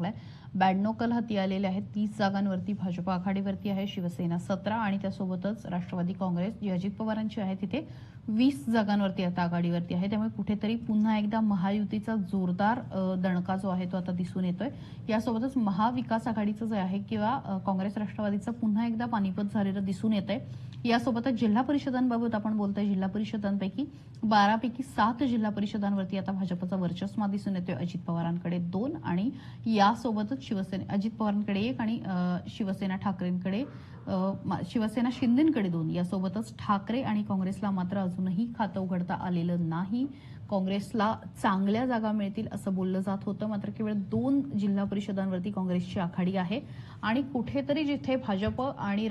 लागलाय। 92 कल हाती आलेले आहेत। 30 जागांवरती भाजप आघाडीवरती आहे, शिवसेना 17 आणि त्यासोबतच राष्ट्रवादी काँग्रेस जी अजित पवारांची आहे तिथे 20 जागांवरती आता आघाडीवरती आहे। त्यामुळे कुठेतरी पुन्हा एकदा महायुतीचा जोरदार दणका जो आहे तो आता दिसून येतोय। यासोबतच महाविकास आघाडीचं जे आहे किंवा काँग्रेस राष्ट्रवादीचं पुन्हा एकदा पानिपत झालेलं दिसून येतंय। यासोबतच जिल्हा परिषदांबाबत आपण बोलतोय, जिल्हा परिषदांपैकी 12 पैकी 7 जिल्हा परिषदांवरती आता भाजपचा वर्चस्व दिसून येतोय। अजित पवारांकडे 2 आणि यासोबतच अजित पवारांकडे 1 आणि शिवसेना ठाकरेंकडे शिवसेना शिंदेंकडे 2। यासोबतच ठाकरे आणि काँग्रेसला मात्र अजूनही खातं उघडता आलेलं नाही। काँग्रेसला चांगल्या जागा मिळतील असं बोललं जात होतं, मात्र केवळ 2 जिल्हा परिषदांवरती काँग्रेसची आघाडी आहे आणि कुठेतरी जिथे भाजप आणि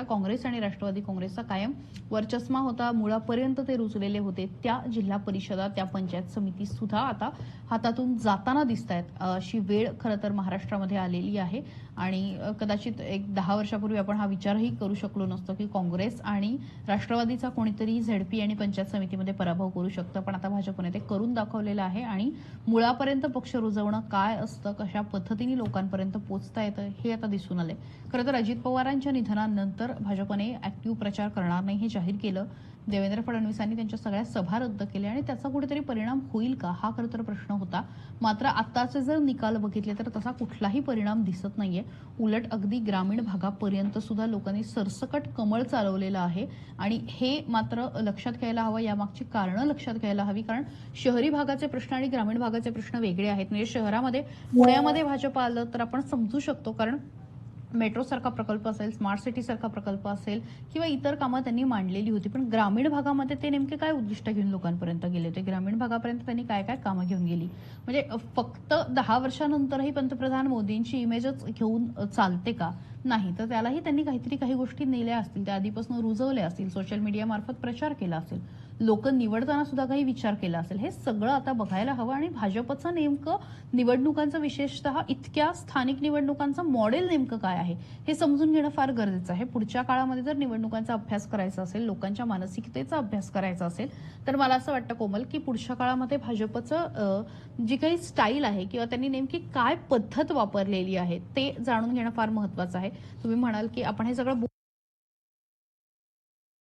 काँग्रेस आणि राष्ट्रवादी काँग्रेसचा कायम वर्चस्व होता, मुळापर्यंत ते रुजलेले होते, त्या जिल्हा परिषदा, त्या पंचायत समिती सुद्धा आता हातातून जाताना दिसतायत। अशी वेळ खरं तर महाराष्ट्रामध्ये आलेली आहे आणि कदाचित एक 10 वर्षापूर्वी आपण हा विचारही करू शकलो नसतो की काँग्रेस आणि राष्ट्रवादीचा कोणीतरी झेडपी आणि पंचायत समितीमध्ये पराभव करू शकतं, पण आता भाजपने ते करून दाखवलेलं आहे आणि मुळापर्यंत पक्ष रुजवणं काय असतं, कशा पद्धतीने लोकांपर्यंत पोहोचता येतं हे आता दिसून आलंय। खरं तर अजित पवारांच्या निधनानंतर भाजपने ऍक्टिव्ह प्रचार करणार नाही हे जाहीर केलं। देवेंद्र फडणवीसांनी त्यांच्या सगळ्या सभा रद्द केल्या आणि त्याचा कुठेतरी परिणाम होईल का हा खरं तर प्रश्न होता, मात्र आताचे जर निकाल बघितले तर तसा कुठलाही परिणाम दिसत नाहीये। उलट अगदी ग्रामीण भागापर्यंत सुद्धा लोकांनी सरसकट कमळ चालवलेलं आहे आणि हे मात्र लक्षात घ्यायला हवं, यामागची कारणं लक्षात घ्यायला हवी, कारण शहरी भागाचे प्रश्न आणि ग्रामीण भागाचे प्रश्न वेगळे आहेत। म्हणजे शहरामध्ये पुण्यामध्ये भाजप आलं तर आपण समजू शकतो, कारण मेट्रो सारखा प्रकल्प असेल, स्मार्ट सिटी सारखा प्रकल्प असेल किंवा इतर कामं त्यांनी मांडलेली होती, पण ग्रामीण भागामध्ये ते नेमके काय उद्दिष्ट घेऊन लोकांपर्यंत गेले होते, ग्रामीण भागापर्यंत त्यांनी काय काय कामं घेऊन गेली। म्हणजे फक्त 10 वर्षानंतरही पंतप्रधान मोदींची इमेजच घेऊन चालते का? नाही, तर त्यालाही त्यांनी काही गोष्टी नेल्या असतील, त्या आधीपासून रुजवल्या असतील, सोशल मीडिया मार्फत प्रचार केला असेल, लोक निवडताना सुद्धा काही विचार केला असेल। हे सगळं आता बघायला हवं आणि भाजपचं नेमकं निवडणुकांचं, विशेषतः इतक्या स्थानिक निवडणुकांचं मॉडेल नेमकं काय आहे हे समजून घेणं फार गरजेचं आहे। पुढच्या काळामध्ये जर निवडणुकांचा अभ्यास करायचा असेल, लोकांच्या मानसिकतेचा अभ्यास करायचा असेल, तर मला असं वाटतं कोमल की पुढच्या काळामध्ये भाजपचं जी काही स्टाईल आहे किंवा त्यांनी नेमकी काय पद्धत वापरलेली आहे ते जाणून घेणं फार महत्वाचं आहे। तुम्ही म्हणाल की आपण हे सगळं